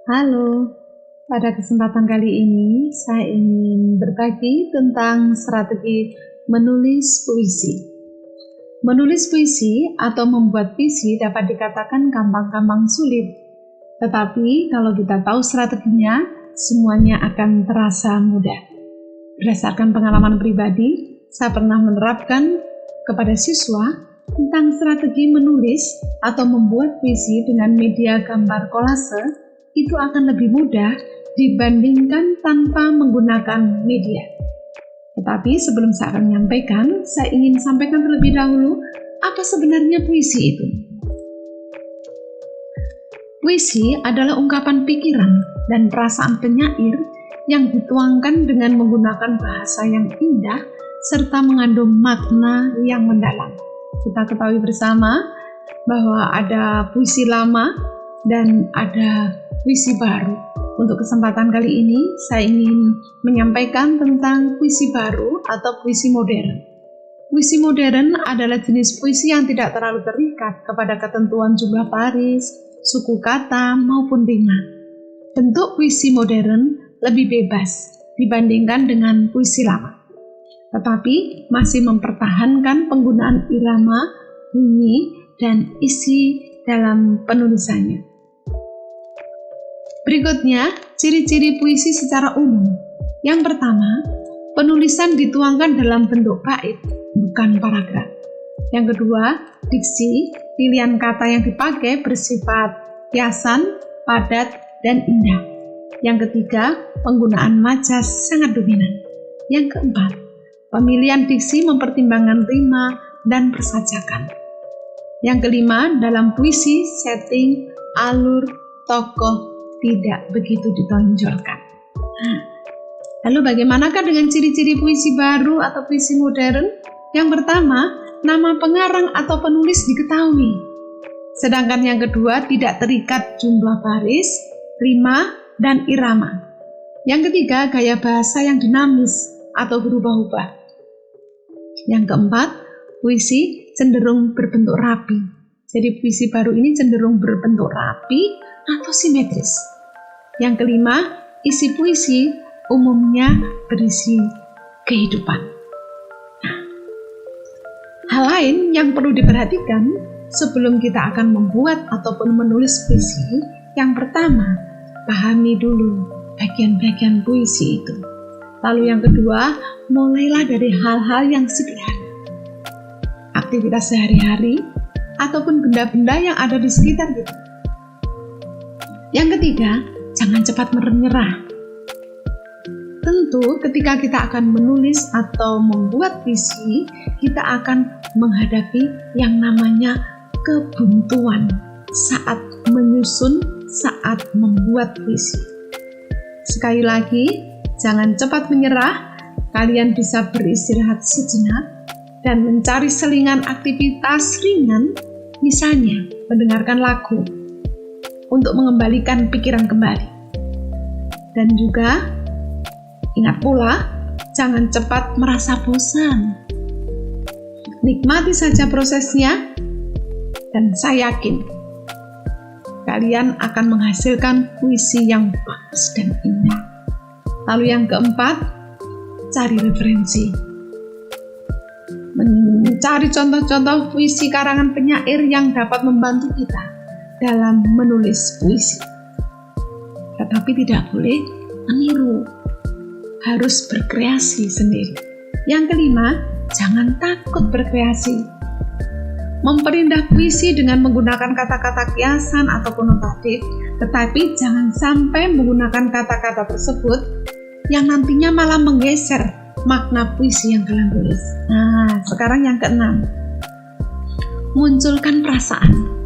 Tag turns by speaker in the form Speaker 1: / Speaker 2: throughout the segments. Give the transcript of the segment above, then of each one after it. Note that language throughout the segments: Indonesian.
Speaker 1: Halo, pada kesempatan kali ini saya ingin berbagi tentang strategi menulis puisi. Menulis puisi atau membuat puisi dapat dikatakan gampang-gampang sulit. Tetapi kalau kita tahu strateginya, semuanya akan terasa mudah. Berdasarkan pengalaman pribadi, saya pernah menerapkan kepada siswa tentang strategi menulis atau membuat puisi dengan media gambar kolase. Itu akan lebih mudah dibandingkan tanpa menggunakan media. Tetapi sebelum saya akan menyampaikan, saya ingin sampaikan terlebih dahulu apa sebenarnya puisi itu. Puisi adalah ungkapan pikiran dan perasaan penyair yang dituangkan dengan menggunakan bahasa yang indah serta mengandung makna yang mendalam. Kita ketahui bersama bahwa ada puisi lama dan ada puisi baru. Untuk kesempatan kali ini, saya ingin menyampaikan tentang puisi baru atau puisi modern. Puisi modern adalah jenis puisi yang tidak terlalu terikat kepada ketentuan jumlah baris, suku kata, maupun rima. Bentuk puisi modern lebih bebas dibandingkan dengan puisi lama, tetapi masih mempertahankan penggunaan irama, bunyi, dan isi dalam penulisannya. Berikutnya, ciri-ciri puisi secara umum. Yang pertama, penulisan dituangkan dalam bentuk bait, bukan paragraf. Yang kedua, diksi, pilihan kata yang dipakai bersifat hiasan, padat, dan indah. Yang ketiga, penggunaan majas sangat dominan. Yang keempat, pemilihan diksi mempertimbangkan rima dan persajakan. Yang kelima, dalam puisi, setting, alur, tokoh tidak begitu ditonjolkan. Lalu bagaimanakah dengan ciri-ciri puisi baru atau puisi modern? Yang pertama, nama pengarang atau penulis diketahui. Sedangkan yang kedua, tidak terikat jumlah baris, rima, dan irama. Yang ketiga, gaya bahasa yang dinamis atau berubah-ubah. Yang keempat, puisi cenderung berbentuk rapi. Jadi puisi baru ini cenderung berbentuk rapi atau simetris. Yang kelima, isi puisi umumnya berisi kehidupan. Hal lain yang perlu diperhatikan sebelum kita akan membuat ataupun menulis puisi, yang pertama, pahami dulu bagian-bagian puisi itu. Lalu yang kedua, mulailah dari hal-hal yang sederhana. Aktivitas sehari-hari ataupun benda-benda yang ada di sekitar kita. Yang ketiga, jangan cepat menyerah. Tentu ketika kita akan menulis atau membuat puisi, kita akan menghadapi yang namanya kebuntuan saat menyusun, saat membuat puisi. Sekali lagi, jangan cepat menyerah. Kalian bisa beristirahat sejenak dan mencari selingan aktivitas ringan, misalnya mendengarkan lagu untuk mengembalikan pikiran kembali. Dan juga ingat pula, jangan cepat merasa bosan. Nikmati saja prosesnya, dan saya yakin kalian akan menghasilkan puisi yang bagus dan indah. Lalu yang keempat, cari referensi. Mencari contoh-contoh puisi karangan penyair yang dapat membantu kita dalam menulis puisi. Tetapi tidak boleh meniru, harus berkreasi sendiri. Yang kelima, jangan takut berkreasi. Memperindah puisi dengan menggunakan kata-kata kiasan atau konotatif, tetapi jangan sampai menggunakan kata-kata tersebut yang nantinya malah menggeser makna puisi yang kalian tulis. Nah, sekarang yang keenam, munculkan perasaan.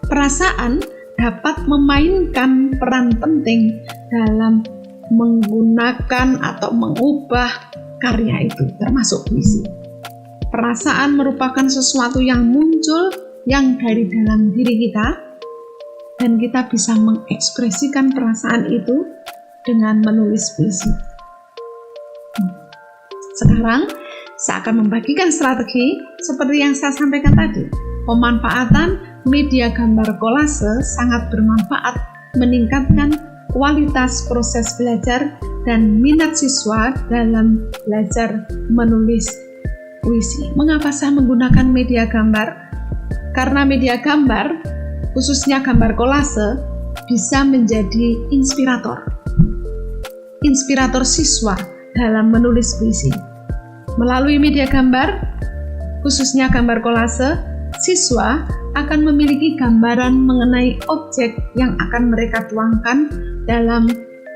Speaker 1: Perasaan dapat memainkan peran penting dalam menggunakan atau mengubah karya itu, termasuk puisi. Perasaan merupakan sesuatu yang muncul yang dari dalam diri kita, dan kita bisa mengekspresikan perasaan itu dengan menulis puisi. Sekarang saya akan membagikan strategi seperti yang saya sampaikan tadi. Pemanfaatan media gambar kolase sangat bermanfaat meningkatkan kualitas proses belajar dan minat siswa dalam belajar menulis puisi. Mengapa saya menggunakan media gambar? Karena media gambar, khususnya gambar kolase, bisa menjadi inspirator siswa dalam menulis puisi. Melalui media gambar, khususnya gambar kolase, siswa akan memiliki gambaran mengenai objek yang akan mereka tuangkan dalam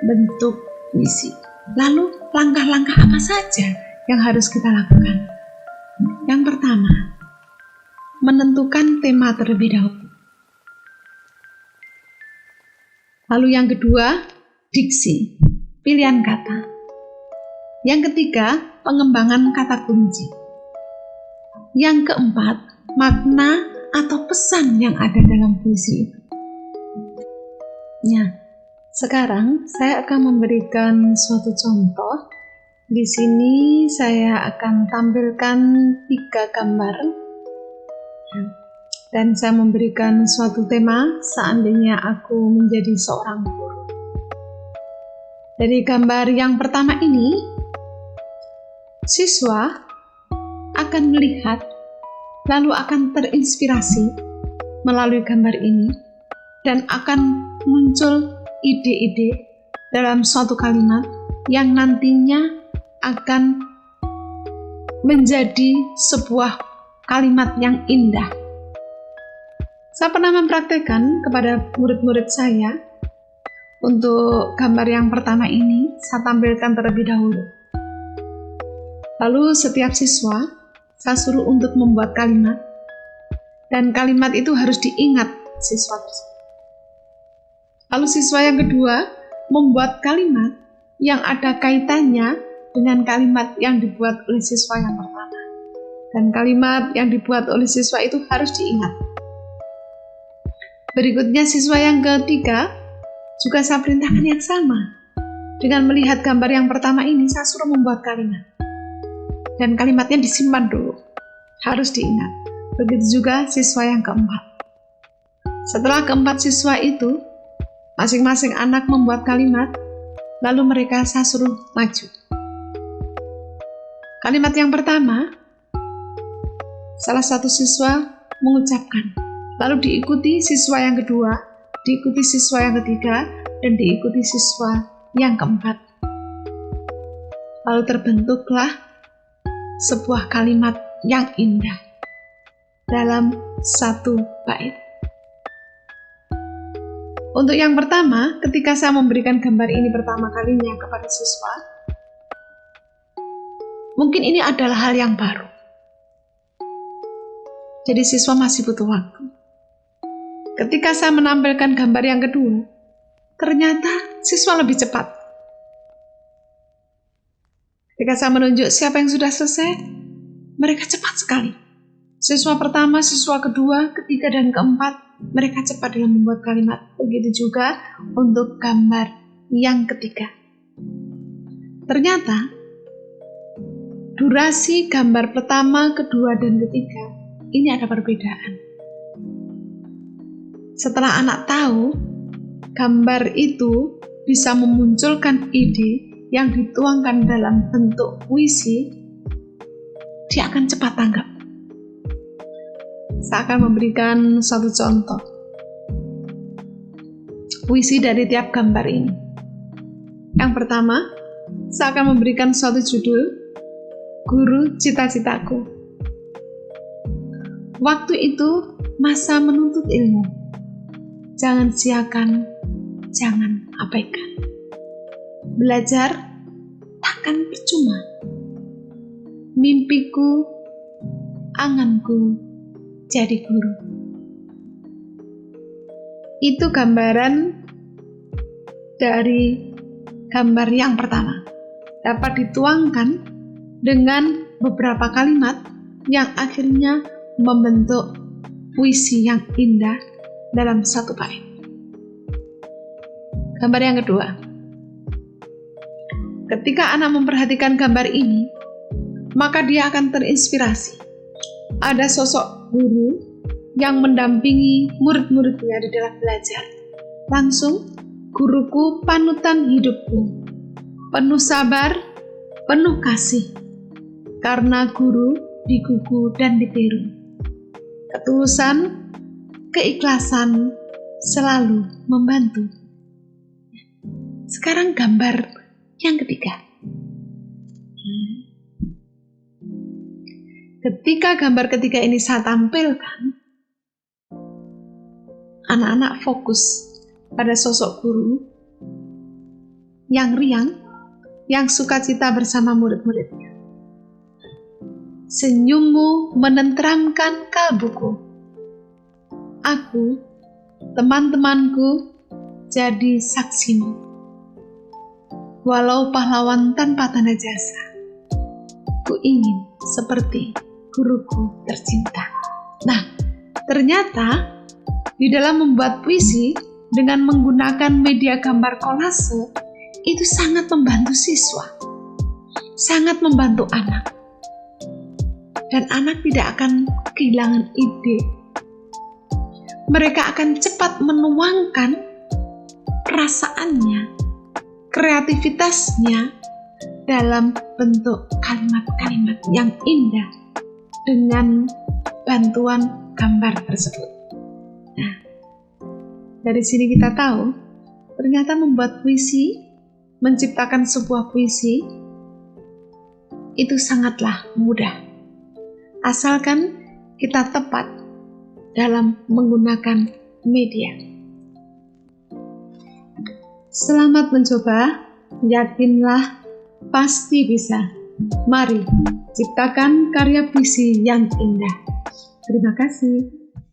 Speaker 1: bentuk puisi. Lalu, langkah-langkah apa saja yang harus kita lakukan? Yang pertama, menentukan tema terlebih dahulu. Lalu yang kedua, diksi, pilihan kata. Yang ketiga, pengembangan kata kunci. Yang keempat, makna atau pesan yang ada dalam puisi itu. Nah, sekarang saya akan memberikan suatu contoh. Di sini saya akan tampilkan 3 gambar. Dan saya memberikan suatu tema seandainya aku menjadi seorang guru. Dari gambar yang pertama ini, siswa akan melihat lalu akan terinspirasi melalui gambar ini dan akan muncul ide-ide dalam suatu kalimat yang nantinya akan menjadi sebuah kalimat yang indah. Saya pernah mempraktekkan kepada murid-murid saya. Untuk gambar yang pertama ini saya tampilkan terlebih dahulu. Lalu setiap siswa saya suruh untuk membuat kalimat, dan kalimat itu harus diingat siswa tersebut. Lalu siswa yang kedua membuat kalimat yang ada kaitannya dengan kalimat yang dibuat oleh siswa yang pertama. Dan kalimat yang dibuat oleh siswa itu harus diingat. Berikutnya siswa yang ketiga juga saya perintahkan yang sama. Dengan melihat gambar yang pertama ini, saya suruh membuat kalimat. Dan kalimatnya disimpan dulu. Harus diingat. Begitu juga siswa yang keempat. Setelah keempat siswa itu, masing-masing anak membuat kalimat, lalu mereka saya suruh maju. Kalimat yang pertama, salah satu siswa mengucapkan, lalu diikuti siswa yang kedua, diikuti siswa yang ketiga, dan diikuti siswa yang keempat. Lalu terbentuklah sebuah kalimat yang indah dalam satu bait. Untuk yang pertama, ketika saya memberikan gambar ini pertama kalinya kepada siswa, mungkin ini adalah hal yang baru. Jadi siswa masih butuh waktu. Ketika saya menampilkan gambar yang kedua, ternyata siswa lebih cepat. Ketika saya menunjuk siapa yang sudah selesai, mereka cepat sekali. Siswa pertama, siswa kedua, ketiga, dan keempat, mereka cepat dalam membuat kalimat. Begitu juga untuk gambar yang ketiga. Ternyata, durasi gambar pertama, kedua, dan ketiga, ini ada perbedaan. Setelah anak tahu, gambar itu bisa memunculkan ide yang dituangkan dalam bentuk puisi, dia akan cepat tanggap. Saya akan memberikan satu contoh puisi dari tiap gambar ini. Yang pertama, saya akan memberikan suatu judul, Guru Cita-citaku. Waktu itu masa menuntut ilmu. Jangan siakan, jangan abaikan. Belajar takkan percuma. Mimpiku, anganku, jadi guru. Itu gambaran dari gambar yang pertama. Dapat dituangkan dengan beberapa kalimat yang akhirnya membentuk puisi yang indah dalam satu bait. Gambar yang kedua. Ketika anak memperhatikan gambar ini, maka dia akan terinspirasi. Ada sosok guru yang mendampingi murid-muridnya di dalam belajar. Langsung, guruku panutan hidupku, penuh sabar, penuh kasih, karena guru digugu dan ditiru. Ketulusan, keikhlasan selalu membantu. Sekarang gambar yang ketiga. Ketika gambar ketiga ini saya tampilkan, anak-anak fokus pada sosok guru yang riang, yang sukacita bersama murid-muridnya. Senyummu menenteramkan kalbuku. Aku, teman-temanku, jadi saksimu. Walau pahlawan tanpa tanda jasa, ku ingin seperti guruku tercinta. Nah, ternyata di dalam membuat puisi dengan menggunakan media gambar kolase itu sangat membantu siswa, sangat membantu anak. Dan anak tidak akan kehilangan ide. Mereka akan cepat menuangkan perasaannya, kreativitasnya dalam bentuk kalimat-kalimat yang indah dengan bantuan gambar tersebut. Nah, dari sini kita tahu ternyata membuat puisi, menciptakan sebuah puisi itu sangatlah mudah, asalkan kita tepat dalam menggunakan media. Selamat mencoba, yakinlah pasti bisa. Mari ciptakan karya puisi yang indah. Terima kasih.